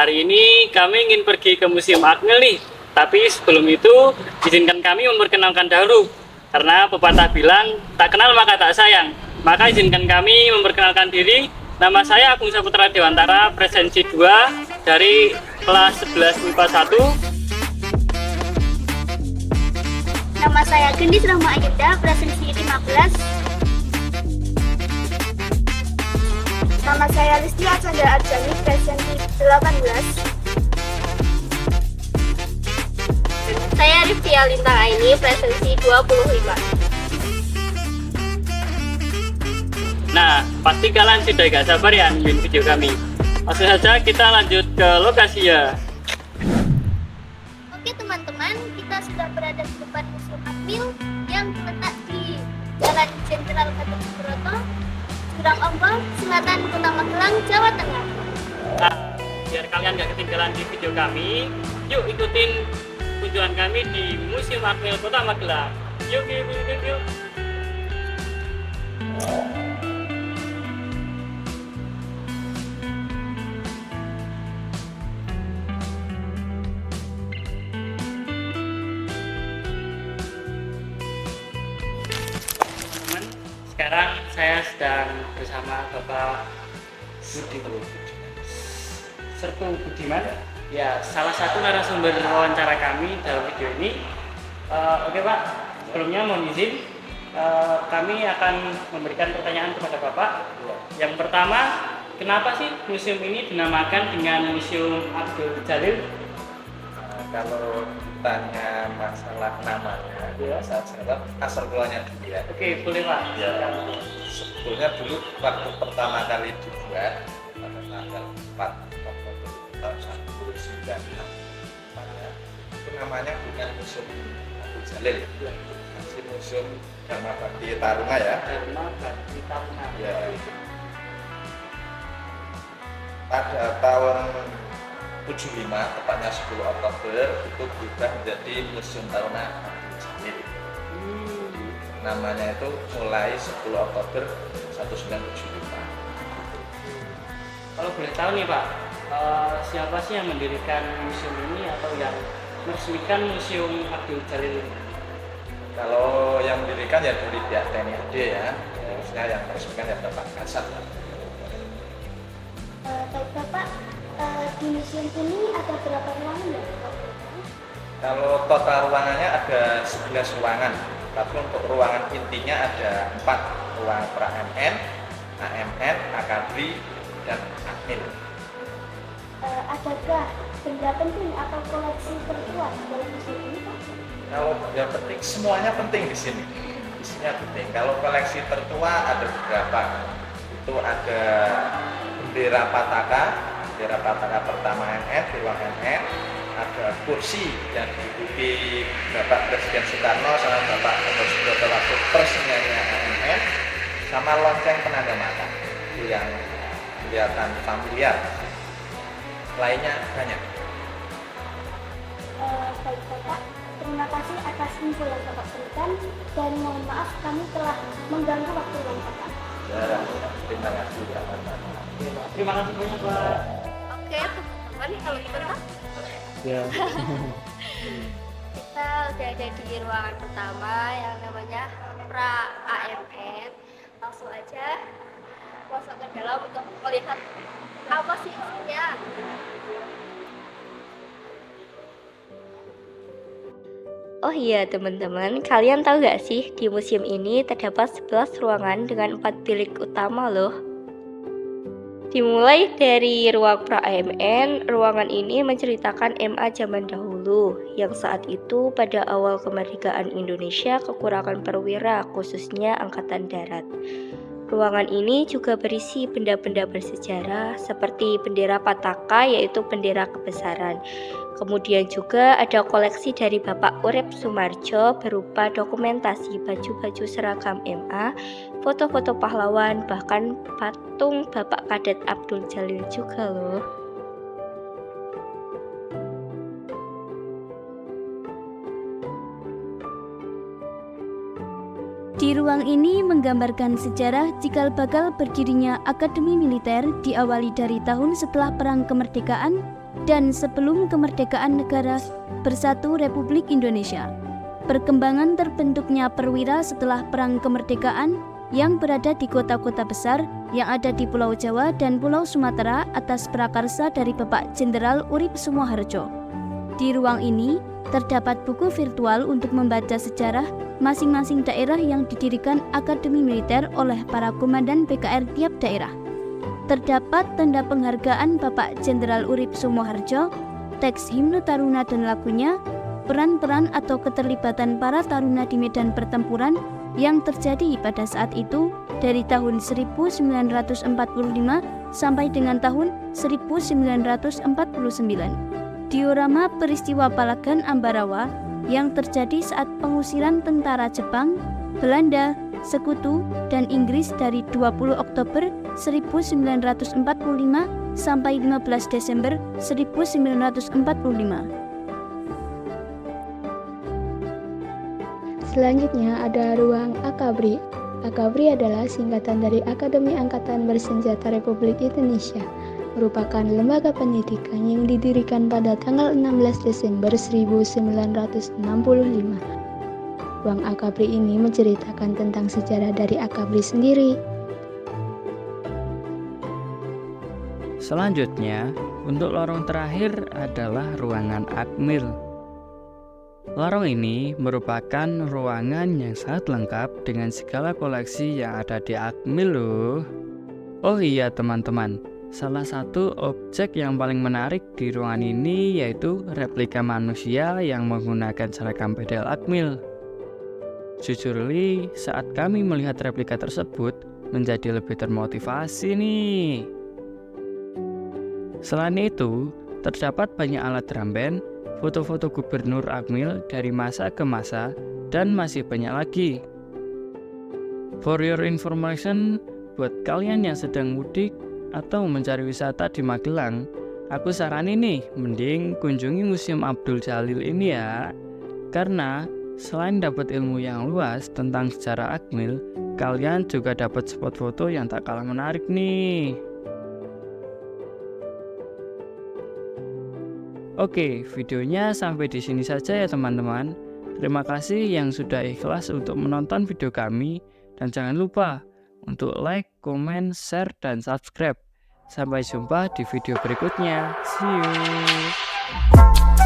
hari ini kami ingin pergi ke Museum Akmil nih. Tapi sebelum itu, izinkan kami memperkenalkan dahulu. Karena pepatah bilang, tak kenal maka tak sayang. Maka izinkan kami memperkenalkan diri. Nama saya Agung Saputra Dewantara, presensi 2 dari kelas 11 MIPA 1. Nama saya Gendis Rahma Ayunda, presensi 15. Nama saya Listia Chandra Arjani, presensi 18. Saya Rifia Lintang Aini, presensi 25. Nah, pasti kalian sudah gak sabar ya nungguin video kami. Langsung saja kita lanjut ke lokasi ya. Oke teman-teman, kita sudah berada di depan Museum Akmil yang terletak di Jalan Jenderal Gatot Subroto, Jurang Ombong, Selatan Kota Magelang, Jawa Tengah. Nah, biar kalian gak ketinggalan di video kami, yuk ikutin kunjungan kami di Museum Akmil Kota Magelang. Yuk. Teman, sekarang saya sedang bersama Bapak Sertu Budiman, ya salah satu narasumber wawancara kami dalam video ini. Oke Pak, sebelumnya mohon izin, kami akan memberikan pertanyaan kepada Bapak. Yang pertama, kenapa sih museum ini dinamakan dengan Museum Abdul Jalil? Kalau tanya masalah namanya, Ya. saya jawab asal mulanya dulu ya. Oke, boleh Pak. Ya, sebetulnya dulu waktu pertama kali dibuat pada tanggal 4 Oktober tahun 1996, itu namanya bukan Museum Abdul Jalil, masih Museum Dharma Bakti Taruna ya. Dharma Bakti Taruna. Ya. Pada tahun 75, tepatnya 10 Oktober, itu berubah menjadi Museum Taruna Abdul Jalil. Namanya itu mulai 10 Oktober 1975. Kalau boleh tahu nih Pak, siapa sih yang mendirikan museum ini atau yang meresmikan Museum Abdul Jalil ini? Kalau yang mendirikan ya dari pihak TNI AD ya, khususnya yang meresmikan ya Bapak Kasat. Baik Bapak, di museum ini ada berapa ruangan ya? Kalau total ruangannya ada 11 ruangan, tapi untuk ruangan intinya ada 4 ruangan pra MN, AMN, Akadri, dan Akmil. Adakah benda penting atau koleksi tertua dalam museum ini Pak? Kalau yang penting semuanya penting di sini. Isinya penting. Kalau koleksi tertua ada beberapa. Itu ada bendera Pataka pertama MN di ruang MN. Ada kursi yang diduduki Bapak Presiden Soekarno sama Bapak Gatot Subroto waktu persemiannya AMN, sama lonceng penanda mata itu yang kelihatan familiar. Lainnya banyak. Baik Bapak, terima kasih atas info yang Bapak berikan dan mohon maaf kami telah mengganggu waktu yang Bapak. Ya, terima kasih ya Pak. Terima kasih banyak Pak. Oke teman-teman, kalau gitu Pak, Ya. kita udah ada di ruangan pertama yang namanya pra AMN. Langsung aja masuk ke dalam untuk melihat apa sih isinya. Oh iya teman-teman, kalian tahu gak sih di museum ini terdapat 11 ruangan dengan 4 bilik utama loh. Dimulai dari ruang pra AMN, ruangan ini menceritakan MA zaman dahulu yang saat itu pada awal kemerdekaan Indonesia kekurangan perwira khususnya Angkatan Darat. Ruangan ini juga berisi benda-benda bersejarah seperti bendera Pataka yaitu bendera kebesaran. Kemudian juga ada koleksi dari Bapak Urip Sumarjo berupa dokumentasi baju-baju seragam MA, foto-foto pahlawan, bahkan patung Bapak Kadet Abdul Jalil juga loh. Di ruang ini menggambarkan sejarah cikal bakal berdirinya Akademi Militer diawali dari tahun setelah Perang Kemerdekaan dan sebelum kemerdekaan negara Bersatu Republik Indonesia. Perkembangan terbentuknya perwira setelah Perang Kemerdekaan yang berada di kota-kota besar yang ada di Pulau Jawa dan Pulau Sumatera atas prakarsa dari Bapak Jenderal Urip Sumoharjo. Di ruang ini terdapat buku virtual untuk membaca sejarah masing-masing daerah yang didirikan Akademi Militer oleh para komandan PKR tiap daerah. Terdapat tanda penghargaan Bapak Jenderal Urip Sumoharjo, teks himne Taruna dan lagunya, peran-peran atau keterlibatan para taruna di medan pertempuran yang terjadi pada saat itu dari tahun 1945 sampai dengan tahun 1949. Diorama peristiwa Palagan Ambarawa yang terjadi saat pengusiran tentara Jepang, Belanda, Sekutu, dan Inggris dari 20 Oktober 1945 sampai 15 Desember 1945. Selanjutnya ada ruang Akabri. Akabri adalah singkatan dari Akademi Angkatan Bersenjata Republik Indonesia, merupakan lembaga pendidikan yang didirikan pada tanggal 16 Desember 1965. Ruang Akabri ini menceritakan tentang sejarah dari Akabri sendiri. Selanjutnya, untuk lorong terakhir adalah ruangan Akmil. Lorong ini merupakan ruangan yang sangat lengkap dengan segala koleksi yang ada di Akmil loh. Oh iya teman-teman, salah satu objek yang paling menarik di ruangan ini yaitu replika manusia yang menggunakan seragam pedal Akmil. Jujur li, saat kami melihat replika tersebut menjadi lebih termotivasi nih. Selain itu, terdapat banyak alat drum band, foto-foto gubernur Akmil dari masa ke masa, dan masih banyak lagi. For your information, buat kalian yang sedang mudik atau mencari wisata di Magelang, aku saranin nih, mending kunjungi Museum Abdul Jalil ini ya. Karena selain dapat ilmu yang luas tentang sejarah Akmil, kalian juga dapat spot foto yang tak kalah menarik nih. Oke, videonya sampai di sini saja ya teman-teman. Terima kasih yang sudah ikhlas untuk menonton video kami, dan jangan lupa untuk like, comment, share, dan subscribe. Sampai jumpa di video berikutnya. See you.